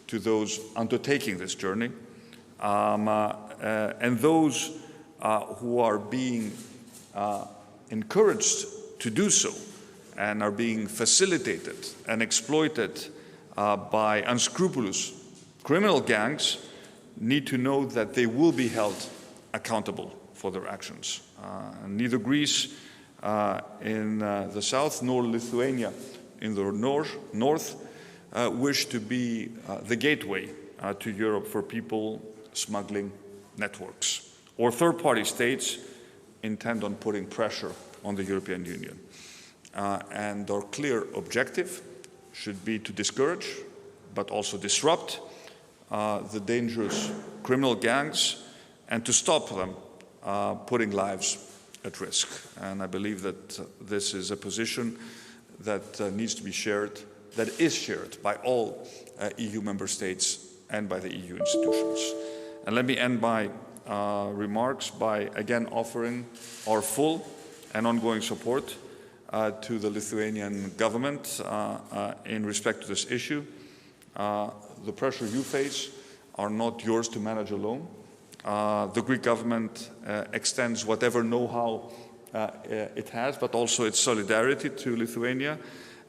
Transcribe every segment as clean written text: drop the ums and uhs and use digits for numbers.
to those undertaking this journey, and those who are being encouraged to do so and are being facilitated and exploited by unscrupulous criminal gangs need to know that they will be held accountable for their actions. Neither Greece in the south nor Lithuania in the north wish to be the gateway to Europe for people smuggling networks or third-party states intend on putting pressure on the European Union. And our clear objective should be to discourage, but also disrupt the dangerous criminal gangs and to stop them putting lives at risk. And I believe that this is a position that needs to be shared, that is shared by all EU member states and by the EU institutions. And let me end my remarks by again offering our full and ongoing support to the Lithuanian government in respect to this issue. The pressure you face are not yours to manage alone. The Greek government extends whatever know-how it has, but also its solidarity to Lithuania.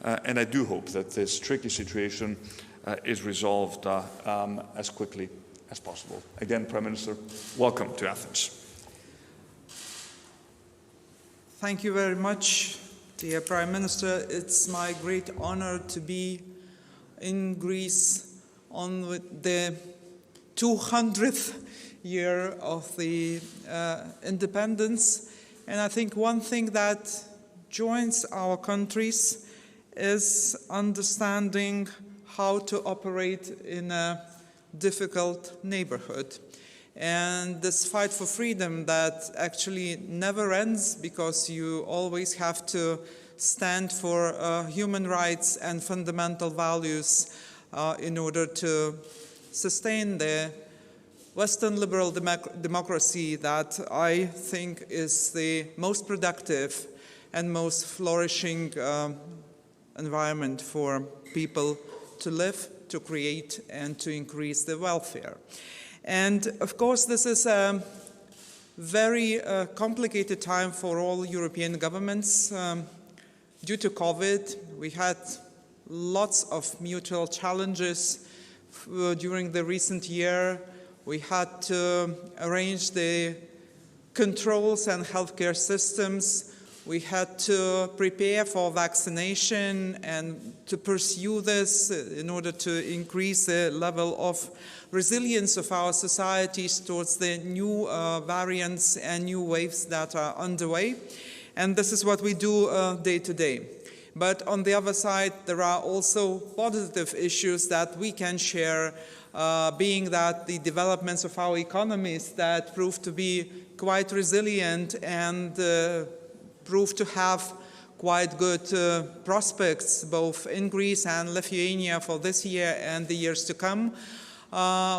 And I do hope that this tricky situation is resolved as quickly as possible. Again, Prime Minister, welcome to Athens. Thank you very much, dear Prime Minister. It's my great honor to be in Greece on the 200th year of the independence. And I think one thing that joins our countries is understanding how to operate in a difficult neighborhood. And this fight for freedom that actually never ends, because you always have to stand for human rights and fundamental values in order to sustain the Western liberal democracy that I think is the most productive and most flourishing environment for people to live, to create, and to increase their welfare. And of course, this is a very complicated time for all European governments. Due to COVID, we had lots of mutual challenges during the recent year. We had to arrange the controls and healthcare systems. We had to prepare for vaccination and to pursue this in order to increase the level of resilience of our societies towards the new variants and new waves that are underway. And this is what we do day to day. But on the other side, there are also positive issues that we can share, being that the developments of our economies that prove to be quite resilient and prove to have quite good prospects both in Greece and Lithuania for this year and the years to come.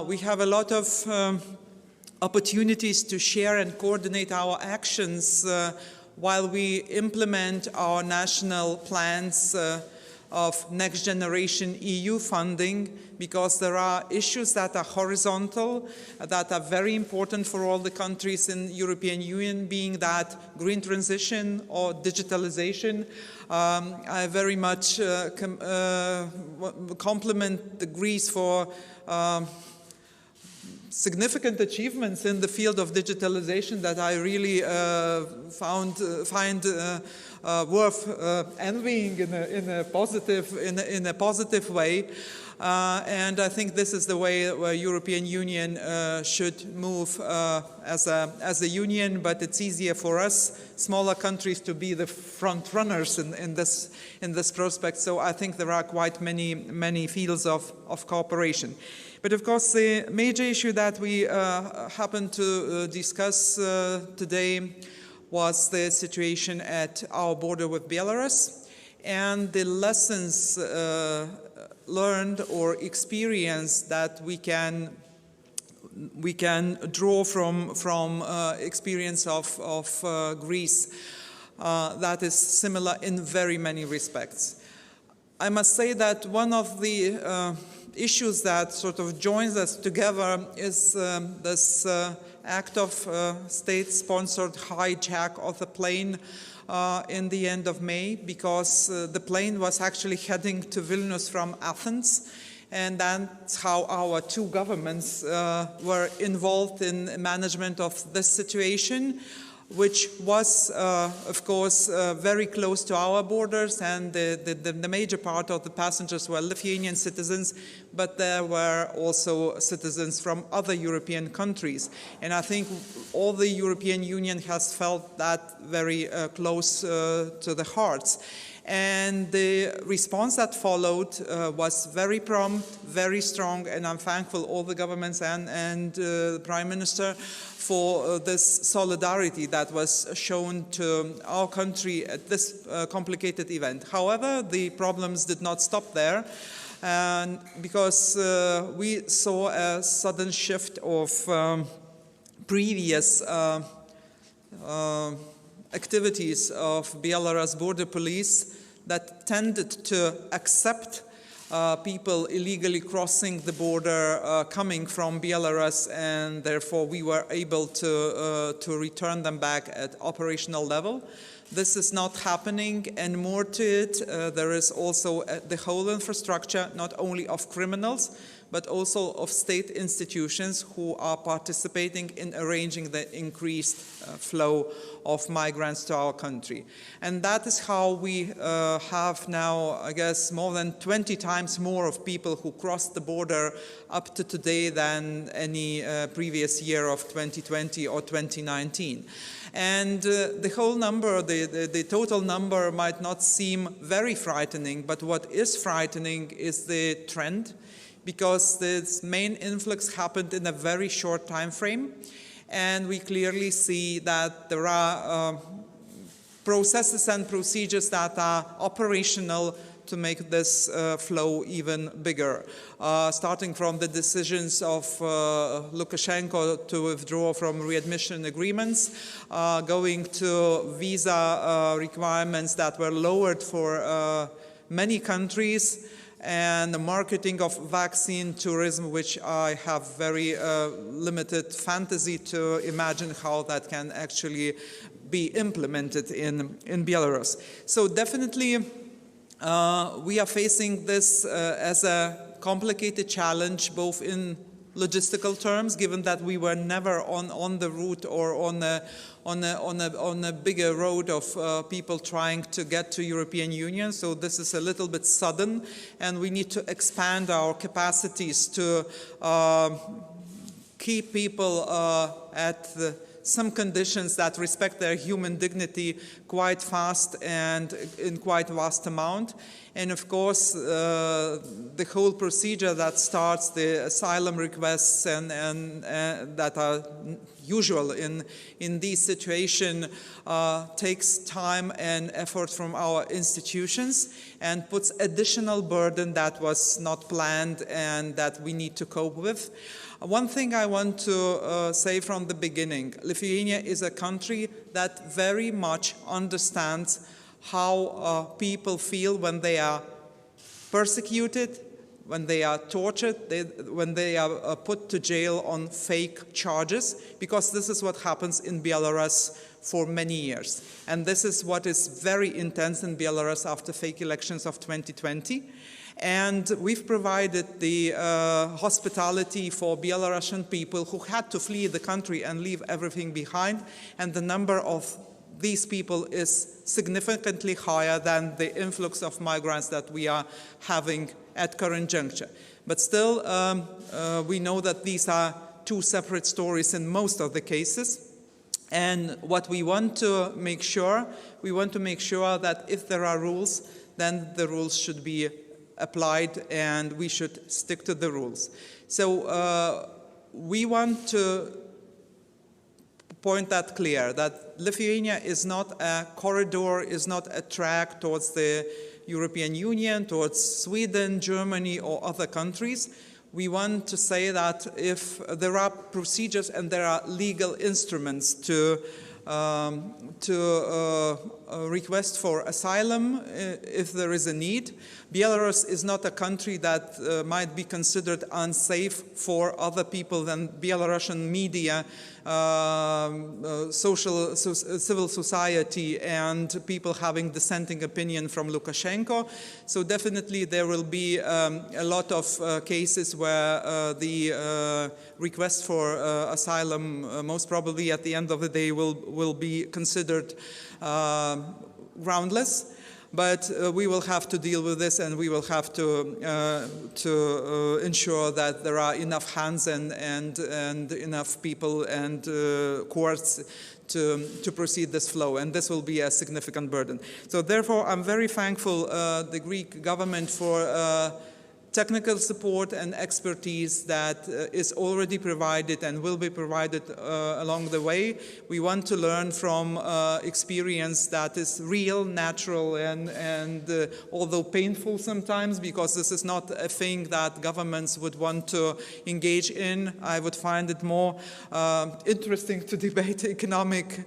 We have a lot of opportunities to share and coordinate our actions while we implement our national plans of next generation EU funding, because there are issues that are horizontal, that are very important for all the countries in the European Union, being that green transition or digitalization. I very much compliment the Greece for significant achievements in the field of digitalization that I really find worth envying in a positive way. And I think this is the way where European Union should move as a union, but it's easier for us, smaller countries, to be the front runners in this prospect. So I think there are quite many fields of cooperation. But of course, the major issue that we happened to discuss today was the situation at our border with Belarus and the lessons learned or experienced that we can draw from experience of Greece that is similar in very many respects. I must say that one of the issues that sort of joins us together is this act of state-sponsored hijack of the plane in the end of May, because the plane was actually heading to Vilnius from Athens, and that's how our two governments were involved in management of this situation, which was, of course, very close to our borders, and the major part of the passengers were Lithuanian citizens, but there were also citizens from other European countries. And I think all the European Union has felt that very close to the hearts. And the response that followed was very prompt, very strong, and I'm thankful all the governments and the Prime Minister for this solidarity that was shown to our country at this complicated event. However, the problems did not stop there, because we saw a sudden shift of previous activities of Belarus border police that tended to accept people illegally crossing the border coming from Belarus, and therefore we were able to return them back at operational level. This is not happening, and more to it, there is also the whole infrastructure, not only of criminals, but also of state institutions who are participating in arranging the increased flow of migrants to our country. And that is how we have now, I guess, more than 20 times more of people who crossed the border up to today than any previous year of 2020 or 2019. And the whole number, the total number might not seem very frightening, but what is frightening is the trend, because this main influx happened in a very short time frame, and we clearly see that there are processes and procedures that are operational to make this flow even bigger, starting from the decisions of Lukashenko to withdraw from readmission agreements, going to visa requirements that were lowered for many countries, and the marketing of vaccine tourism, which I have very limited fantasy to imagine how that can actually be implemented in Belarus. So definitely we are facing this as a complicated challenge, both in logistical terms, given that we were never on the route or on a bigger road of people trying to get to European Union. So this is a little bit sudden, and we need to expand our capacities to keep people at some conditions that respect their human dignity quite fast and in quite vast amount. And of course, the whole procedure that starts the asylum requests and that are usual in these situations takes time and effort from our institutions and puts additional burden that was not planned and that we need to cope with. One thing I want to say from the beginning, Lithuania is a country that very much understands how people feel when they are persecuted, when they are tortured, when they are put to jail on fake charges, because this is what happens in Belarus for many years. And this is what is very intense in Belarus after fake elections of 2020. And we've provided the hospitality for Belarusian people who had to flee the country and leave everything behind, and the number of these people is significantly higher than the influx of migrants that we are having at current juncture. But still, we know that these are two separate stories in most of the cases. And what we want to make sure, that if there are rules, then the rules should be applied and we should stick to the rules. So we want to point that clear, that Lithuania is not a corridor, is not a track towards the European Union, towards Sweden, Germany, or other countries. We want to say that if there are procedures and there are legal instruments to request for asylum if there is a need. Belarus is not a country that might be considered unsafe for other people than Belarusian media, civil society, and people having dissenting opinion from Lukashenko. So definitely there will be a lot of cases where the request for asylum most probably at the end of the day will be considered groundless. But we will have to deal with this, and we will have to ensure that there are enough hands and enough people and courts to proceed this flow, and this will be a significant burden. So therefore, I'm very thankful the Greek government for technical support and expertise that is already provided and will be provided along the way. We want to learn from experience that is real, natural, and although painful sometimes, because this is not a thing that governments would want to engage in. I would find it more interesting to debate economic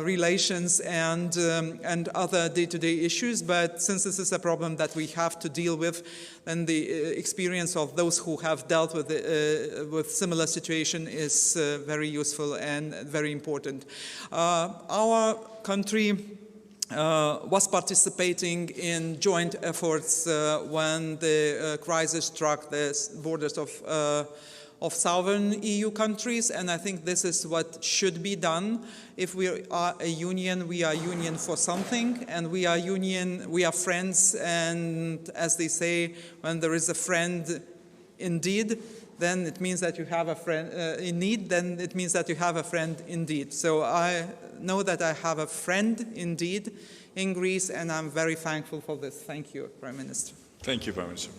relations and other day-to-day issues. But since this is a problem that we have to deal with, and the experience of those who have dealt with similar situation is very useful and very important. Our country was participating in joint efforts when the crisis struck the borders of southern EU countries, and I think this is what should be done. If we are a union, we are union for something, and we are friends, and as they say, when there is a friend indeed, then it means that you have a friend in need, then it means that you have a friend indeed. So I know that I have a friend indeed in Greece, and I'm very thankful for this. Thank you, Prime Minister. Thank you, Prime Minister.